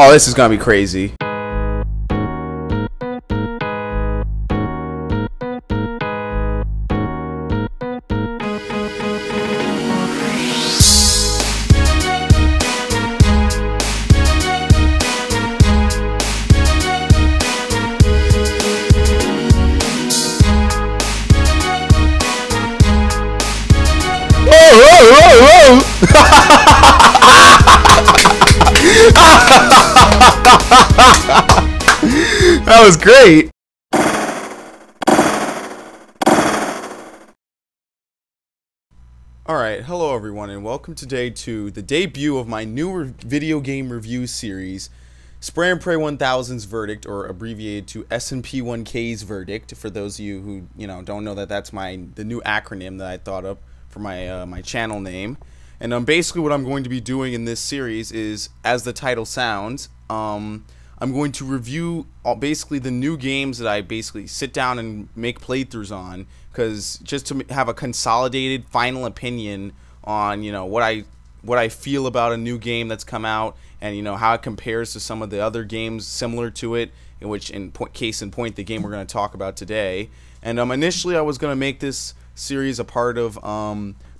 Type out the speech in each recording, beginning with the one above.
Oh, this is gonna be crazy. That was great. Alright, hello everyone, and welcome today to the debut of my newer video game review series, Spraynpray1000's Verdict, or abbreviated to S&P1K's Verdict, for those of you who, don't know that that's the new acronym that I thought of for my my channel name. And basically what I'm going to be doing in this series is, as the title sounds, I'm going to review basically the new games that I basically sit down and make playthroughs on, because just to have a consolidated final opinion on what I feel about a new game that's come out, and how it compares to some of the other games similar to it, in which case in point the game we're going to talk about today. And initially I was going to make this series a part of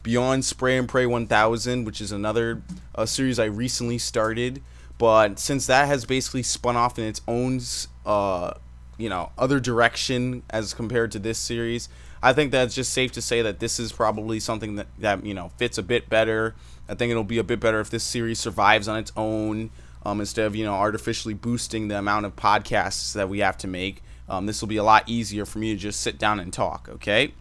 Beyond Spraynpray1000, which is another series I recently started. But since that has basically spun off in its own, other direction as compared to this series, I think that's just safe to say that this is probably something that fits a bit better. I think it'll be a bit better if this series survives on its own, instead of artificially boosting the amount of podcasts that we have to make. This will be a lot easier for me to just sit down and talk. Okay,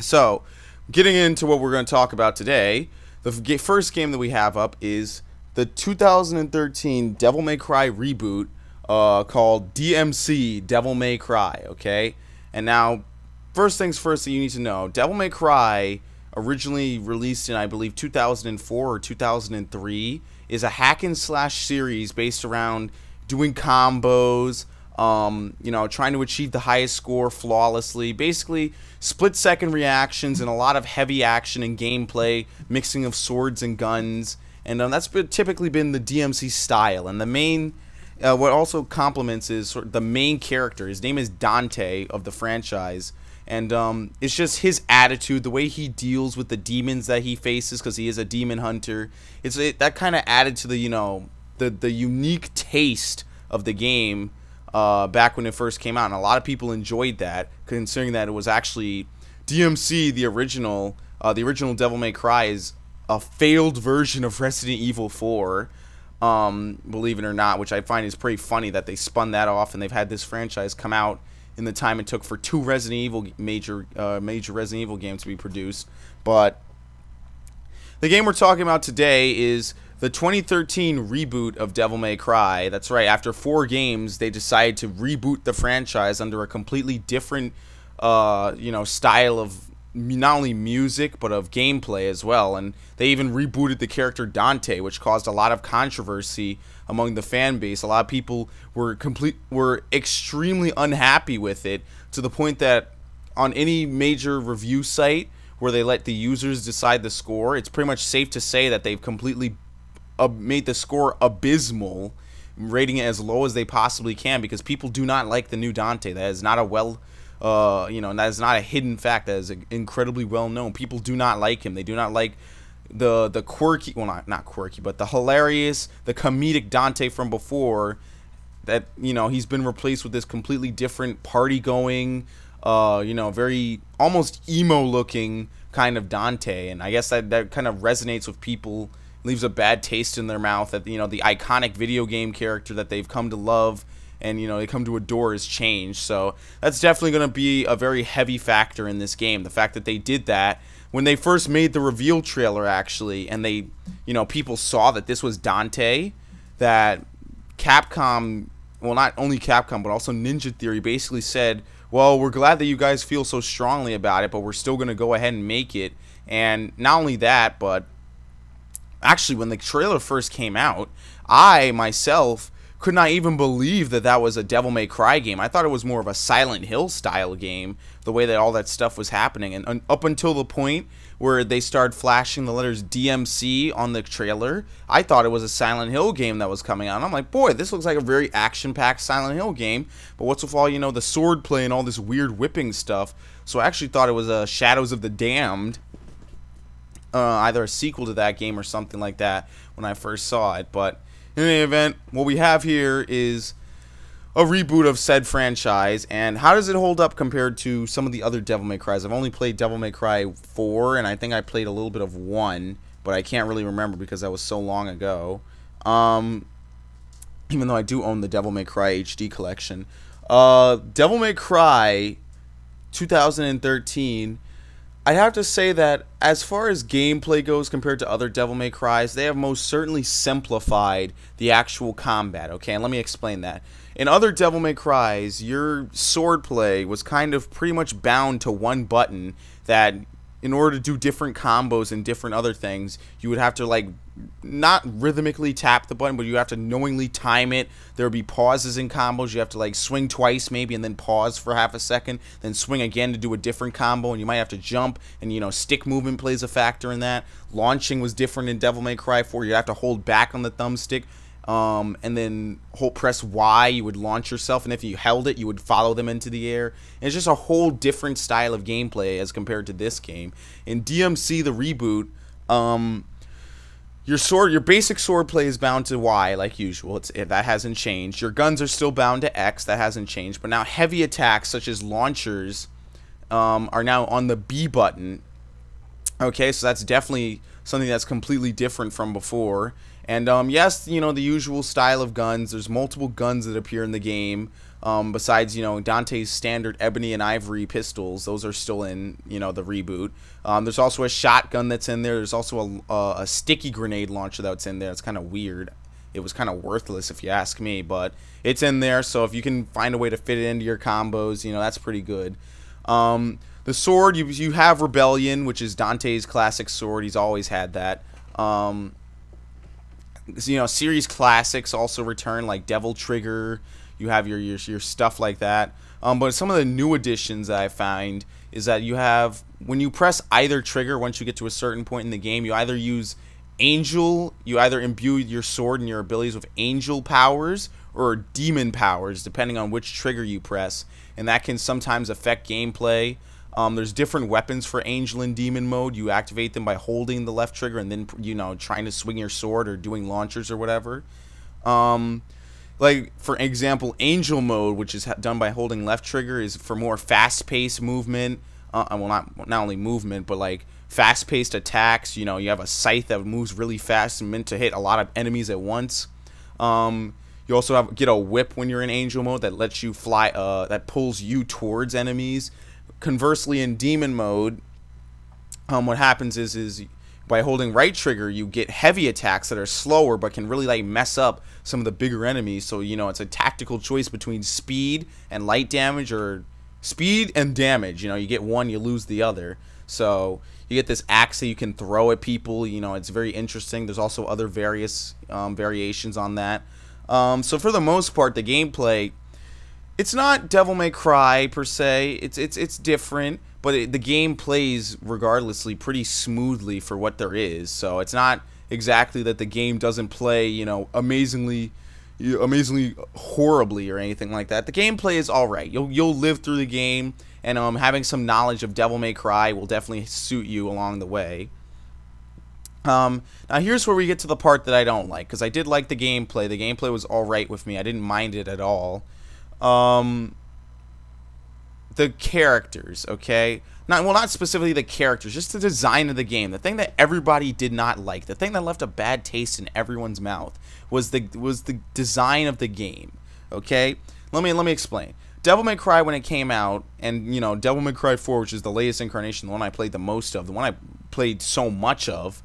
so getting into what we're going to talk about today, the first game that we have up is the 2013 Devil May Cry reboot, called DMC Devil May Cry. Okay, and now first things first that you need to know, Devil May Cry, originally released in I believe 2004 or 2003, is a hack and slash series based around doing combos, trying to achieve the highest score flawlessly, basically split-second reactions and a lot of heavy action and gameplay, mixing of swords and guns. And that's typically been the DMC style. And the main, what also complements is sort of the main character. His name is Dante of the franchise. And it's just his attitude, the way he deals with the demons that he faces, because he is a demon hunter. That kind of added to the, the unique taste of the game back when it first came out. And a lot of people enjoyed that, considering that it was actually DMC, the original Devil May Cry, is a failed version of Resident Evil 4, believe it or not, which I find is pretty funny that they spun that off and they've had this franchise come out in the time it took for two major Resident Evil games to be produced. But the game we're talking about today is the 2013 reboot of Devil May Cry. That's right, after 4 games, they decided to reboot the franchise under a completely different, style of not only music but of gameplay as well. And they even rebooted the character Dante, which caused a lot of controversy among the fan base. A lot of people were extremely unhappy with it, to the point that on any major review site where they let the users decide the score, it's pretty much safe to say that they've completely made the score abysmal, rating it as low as they possibly can, because people do not like the new Dante. That is not a that is not a hidden fact. That is incredibly well known. People do not like him. They do not like the quirky, well, not quirky, but the hilarious, the comedic Dante from before. That he's been replaced with this completely different party-going, very almost emo-looking kind of Dante. And I guess that kind of resonates with people, leaves a bad taste in their mouth that the iconic video game character that they've come to love and they come to adore has changed. So that's definitely going to be a very heavy factor in this game. The fact that they did that when they first made the reveal trailer, actually, and they people saw that this was Dante, that Capcom, well, not only Capcom but also Ninja Theory, basically said, well, we're glad that you guys feel so strongly about it, but we're still going to go ahead and make it. And not only that, but actually when the trailer first came out, I myself could not even believe that that was a Devil May Cry game. I thought it was more of a Silent Hill style game, the way that all that stuff was happening. And up until the point where they started flashing the letters DMC on the trailer, I thought it was a Silent Hill game that was coming out. And I'm like, boy, this looks like a very action-packed Silent Hill game. But what's with all, you know, the sword play and all this weird whipping stuff? So I actually thought it was Shadows of the Damned, either a sequel to that game or something like that when I first saw it. But in any event, what we have here is a reboot of said franchise. And how does it hold up compared to some of the other Devil May Cries? I've only played Devil May Cry 4, and I think I played a little bit of 1, but I can't really remember because that was so long ago. Even though I do own the Devil May Cry HD collection. Devil May Cry 2013, I have to say that as far as gameplay goes compared to other Devil May Cries, they have most certainly simplified the actual combat, okay? And let me explain that. In other Devil May Cries, your sword play was kind of pretty much bound to one button that in order to do different combos and different other things, you would have to, like, not rhythmically tap the button, but you have to knowingly time it. There would be pauses in combos. You have to, like, swing twice maybe and then pause for half a second, then swing again to do a different combo, and you might have to jump, and, you know, stick movement plays a factor in that. Launching was different in Devil May Cry 4. You have to hold back on the thumbstick, and then press Y, you would launch yourself, and if you held it, you would follow them into the air. And it's just a whole different style of gameplay as compared to this game. In DMC, the reboot, your basic sword play is bound to Y like usual. That hasn't changed. Your guns are still bound to X. That hasn't changed. But now heavy attacks such as launchers are now on the B button. Okay, so that's definitely something that's completely different from before. And yes, you know, the usual style of guns. There's multiple guns that appear in the game. Besides, you know, Dante's standard ebony and ivory pistols, those are still in, you know, the reboot. There's also a shotgun that's in there. There's also a sticky grenade launcher that's in there. It's kind of weird. It was kind of worthless if you ask me, but it's in there. So if you can find a way to fit it into your combos, you know, that's pretty good. The sword, you have Rebellion, which is Dante's classic sword. He's always had that. You know, series classics also return, like Devil Trigger. You have your stuff like that. But some of the new additions that I find is that you have, when you press either trigger, once you get to a certain point in the game, you either use Angel, you either imbue your sword and your abilities with Angel powers or Demon powers, depending on which trigger you press. And that can sometimes affect gameplay. There's different weapons for Angel and Demon mode. You activate them by holding the left trigger and then, you know, trying to swing your sword or doing launchers or whatever. Like, for example, Angel mode, which is done by holding left trigger, is for more fast-paced movement. Well, not only movement, but, like, fast-paced attacks. You know, you have a scythe that moves really fast and meant to hit a lot of enemies at once. You also get a whip when you're in Angel mode that lets you fly, that pulls you towards enemies. Conversely, in Demon mode, what happens is by holding right trigger, you get heavy attacks that are slower but can really, like, mess up some of the bigger enemies. So, you know, it's a tactical choice between speed and light damage, or speed and damage. You know, you get one, you lose the other. So you get this axe that you can throw at people. You know, it's very interesting. There's also other various variations on that. So for the most part, the gameplay, it's not Devil May Cry per se. It's different, but the game plays regardlessly pretty smoothly for what there is. So it's not exactly that the game doesn't play, you know, amazingly horribly or anything like that. The gameplay is all right. You'll live through the game, and having some knowledge of Devil May Cry will definitely suit you along the way. Now here's where we get to the part that I don't like, because I did like the gameplay. The gameplay was all right with me. I didn't mind it at all. The characters, okay? Not specifically the characters, just the design of the game. The thing that everybody did not like, the thing that left a bad taste in everyone's mouth was the design of the game, okay? Let me explain. Devil May Cry, when it came out, and, you know, Devil May Cry 4, which is the latest incarnation, the one I played the most of, the one I played so much of,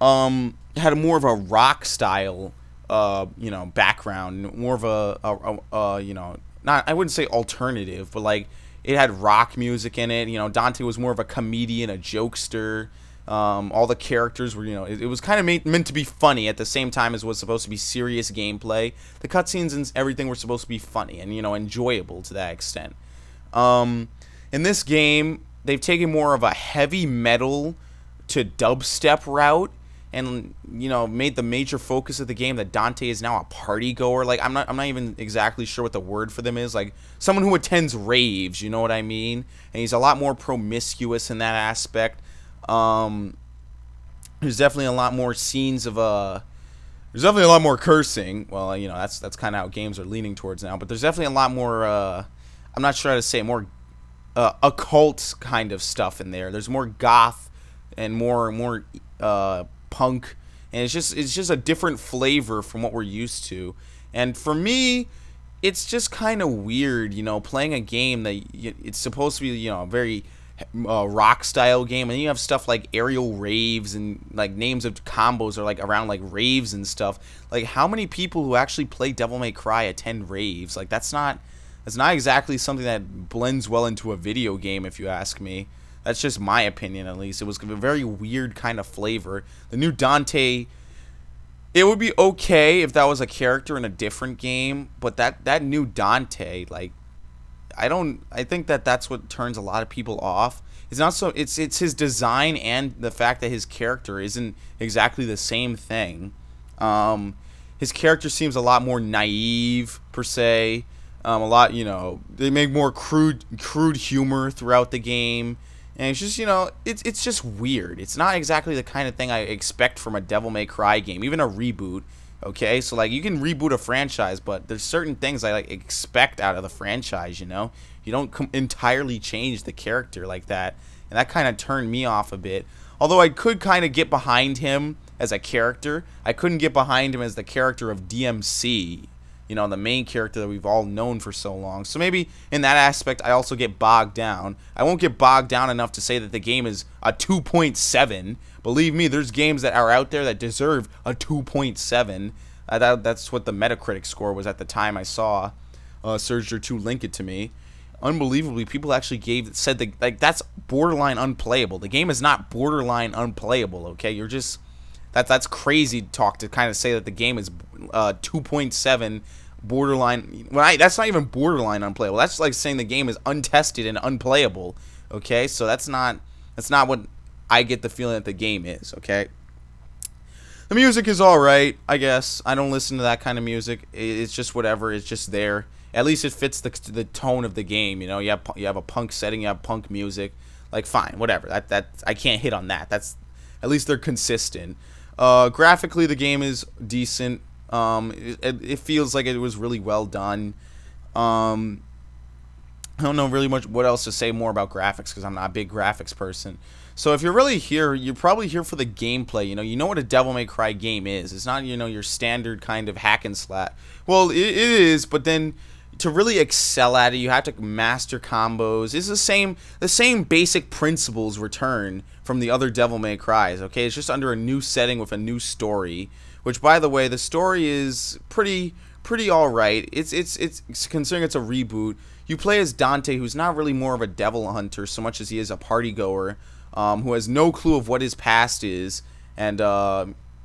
had more of a rock style, you know, background, more of a you know, I wouldn't say alternative, but, like, it had rock music in it. You know, Dante was more of a comedian, a jokester. All the characters were, it was kind of meant to be funny at the same time as was supposed to be serious gameplay. The cutscenes and everything were supposed to be funny and, enjoyable to that extent. In this game, they've taken more of a heavy metal to dubstep route, and made the major focus of the game that Dante is now a party goer. Like, I'm not even exactly sure what the word for them is. Like, someone who attends raves, you know what I mean? And he's a lot more promiscuous in that aspect. There's definitely a lot more scenes of there's definitely a lot more cursing. Well, that's kind of how games are leaning towards now. But there's definitely a lot more I'm not sure how to say it, more occult kind of stuff in there. There's more goth and more punk, and it's just a different flavor from what we're used to. And for me, it's just kind of weird, playing a game that it's supposed to be, a very rock style game, and you have stuff like aerial raves and like names of combos are like around like raves and stuff. Like, how many people who actually play Devil May Cry attend raves? Like, that's not exactly something that blends well into a video game, if you ask me. That's just my opinion, at least. It was a very weird kind of flavor. The new Dante, it would be okay if that was a character in a different game, but that new Dante, like, I think that's what turns a lot of people off. It's not so, it's his design and the fact that his character isn't exactly the same thing. His character seems a lot more naive, per se. A lot, they make more crude humor throughout the game. And it's just, it's just weird. It's not exactly the kind of thing I expect from a Devil May Cry game, even a reboot. Okay, so like, you can reboot a franchise, but there's certain things I like expect out of the franchise. You don't entirely change the character like that, and that kind of turned me off a bit. Although I could kind of get behind him as a character, I couldn't get behind him as the character of DMC. The main character that we've all known for so long. So maybe in that aspect, I also get bogged down. I won't get bogged down enough to say that the game is a 2.7. Believe me, there's games that are out there that deserve a 2.7. That's what the Metacritic score was at the time I saw Surger2 link it to me. Unbelievably, people actually said that, like, that's borderline unplayable. The game is not borderline unplayable, okay? That's crazy talk to kind of say that the game is 2.7 borderline. That's not even borderline unplayable. That's like saying the game is untested and unplayable. Okay, so that's not what I get the feeling that the game is. Okay, the music is all right, I guess. I don't listen to that kind of music. It's just whatever. It's just there. At least it fits the tone of the game. You have a punk setting. You have punk music. Like, fine, whatever. That I can't hit on that. That's, at least they're consistent. Graphically, the game is decent. It feels like it was really well done. I don't know really much what else to say more about graphics, because I'm not a big graphics person. So if you're really here, you're probably here for the gameplay. You know what a Devil May Cry game is. It's not, your standard kind of hack and slash. Well, it is, but then to really excel at it, you have to master combos. It's the same basic principles return from the other Devil May Cries. Okay, it's just under a new setting with a new story. Which, by the way, the story is pretty all right. It's considering it's a reboot. You play as Dante, who's not really more of a devil hunter so much as he is a party goer, who has no clue of what his past is, and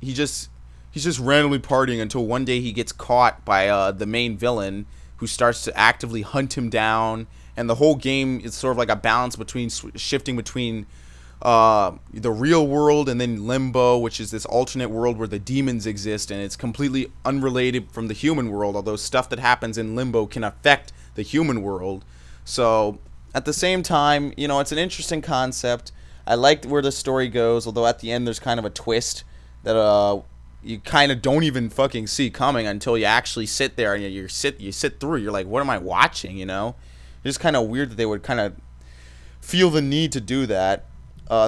he's just randomly partying until one day he gets caught by the main villain, who starts to actively hunt him down. And the whole game is sort of like a balance between shifting between the real world and then Limbo, which is this alternate world where the demons exist, and it's completely unrelated from the human world, although stuff that happens in Limbo can affect the human world. So at the same time, it's an interesting concept. I liked where the story goes, although at the end there's kind of a twist that you kind of don't even fucking see coming until you actually sit there and you sit through. You're like, what am I watching? It's just kind of weird that they would kind of feel the need to do that.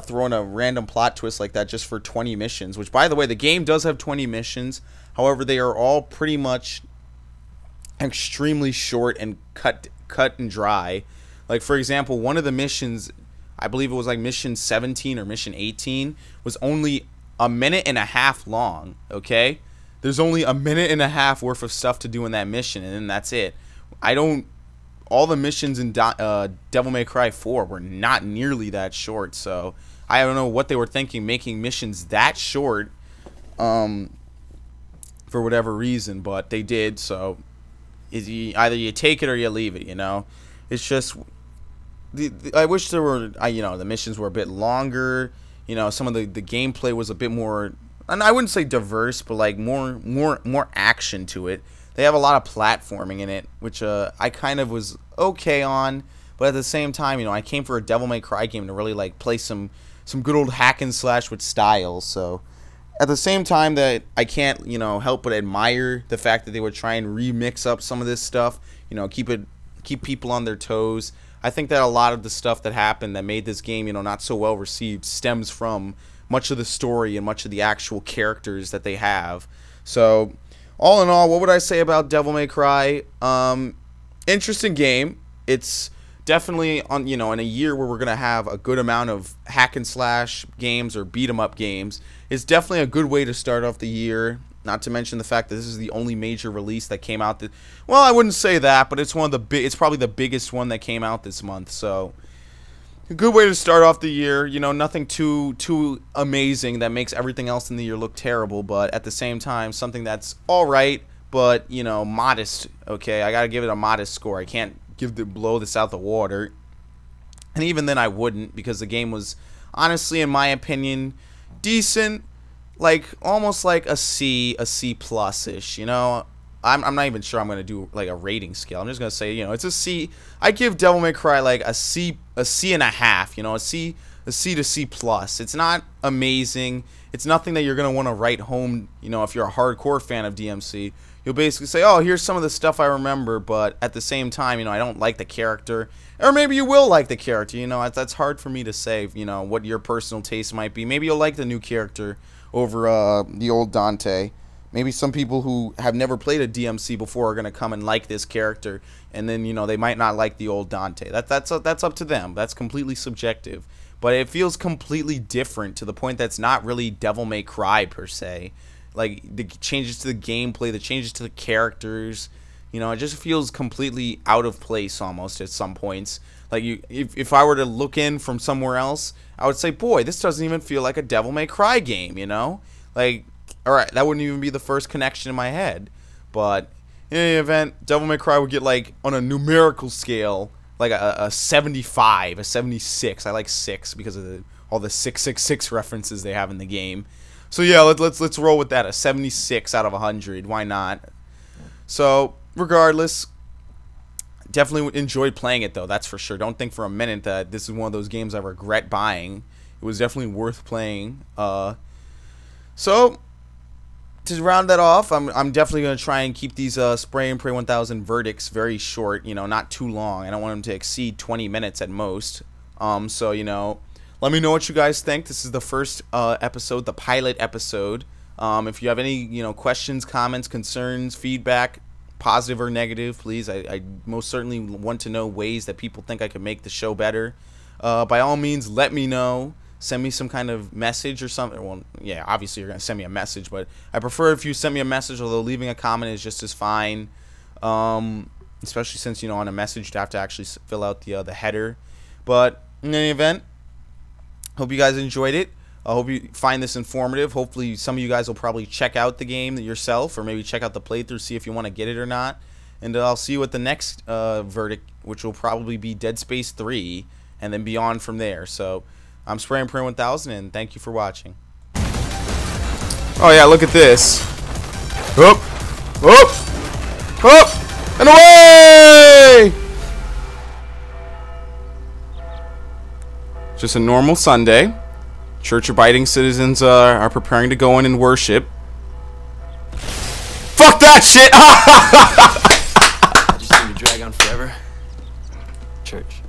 Throw in a random plot twist like that just for 20 missions, which, by the way, the game does have 20 missions. However, they are all pretty much extremely short and cut and dry. Like, for example, one of the missions, I believe it was like mission 17 or mission 18, was only a minute and a half long. Okay, there's only a minute and a half worth of stuff to do in that mission, and then that's it. I don't all the missions in Devil May Cry 4 were not nearly that short. So I don't know what they were thinking, making missions that short, for whatever reason, but they did. So either you take it or you leave it. You know, it's just I wish there were the missions were a bit longer. You know, some of the gameplay was a bit more, and I wouldn't say diverse, but like more action to it. They have a lot of platforming in it, which I kind of was okay on, but at the same time, you know, I came for a Devil May Cry game to really like play some good old hack and slash with style. So at the same time that I can't, you know, help but admire the fact that they would try and remix up some of this stuff, you know, keep people on their toes. I think that a lot of the stuff that happened that made this game, you know, not so well received stems from much of the story and much of the actual characters that they have. So all in all, what would I say about Devil May Cry? Interesting game. It's definitely on, you know, in a year where we're gonna have a good amount of hack and slash games or beat 'em up games. It's definitely a good way to start off the year. Not to mention the fact that this is the only major release that came out. Well, I wouldn't say that, but it's one of the it's probably the biggest one that came out this month. So a good way to start off the year. You know, nothing too amazing that makes everything else in the year look terrible, but at the same time, something that's all right, but you know, modest. Okay, I gotta give it a modest score. I can't blow this out the water, and even then, I wouldn't, because the game was honestly, in my opinion, decent. Like almost like a C plus ish. You know, I'm not even sure I'm gonna do like a rating scale. I'm just gonna say, you know, it's a C. I give Devil May Cry like a C and a half. You know, a C to C plus. It's not amazing. It's nothing that you're gonna want to write home. You know, if you're a hardcore fan of DMC, you'll basically say, oh, here's some of the stuff I remember. But at the same time, you know, I don't like the character, or maybe you will like the character. You know, that's hard for me to say. You know, what your personal taste might be. Maybe you'll like the new character over the old Dante. Maybe some people who have never played a DMC before are gonna come and like this character, and then, you know, they might not like the old Dante. That's up to them. That's completely subjective. But it feels completely different to the point that's not really Devil May Cry per se. Like the changes to the gameplay, the changes to the characters, you know, it just feels completely out of place almost at some points. Like if I were to look in from somewhere else, I would say, boy, this doesn't even feel like a Devil May Cry game, you know? Like, alright, that wouldn't even be the first connection in my head. But in any event, Devil May Cry would get, like, on a numerical scale, like a 75, a 76. I like 6 because of all the 666 references they have in the game. So yeah, let's roll with that, a 76 out of 100. Why not? So, regardless, definitely enjoyed playing it, though, that's for sure. Don't think for a minute that this is one of those games I regret buying. It was definitely worth playing. So, to round that off, I'm definitely going to try and keep these Spraynpray1000 verdicts very short, you know, not too long. I don't want them to exceed 20 minutes at most. So, you know, let me know what you guys think. This is the first episode, the pilot episode. If you have any, you know, questions, comments, concerns, feedback, positive or negative, please. I most certainly want to know ways that people think I can make the show better. By all means, let me know. Send me some kind of message or something. Well, yeah, obviously you're going to send me a message, but I prefer if you send me a message, although leaving a comment is just as fine. Especially since, you know, on a message you have to actually fill out the header. But in any event, hope you guys enjoyed it. I hope you find this informative. Hopefully some of you guys will probably check out the game yourself, or maybe check out the playthrough, see if you want to get it or not. And I'll see you at the next verdict, which will probably be Dead Space 3, and then beyond from there. So I'm Spraynpray1000, and thank you for watching. Oh yeah, look at this. Up, up, up, and away! Just a normal Sunday. Church-abiding citizens are preparing to go in and worship. Fuck that shit! Just seem to drag on forever. Church.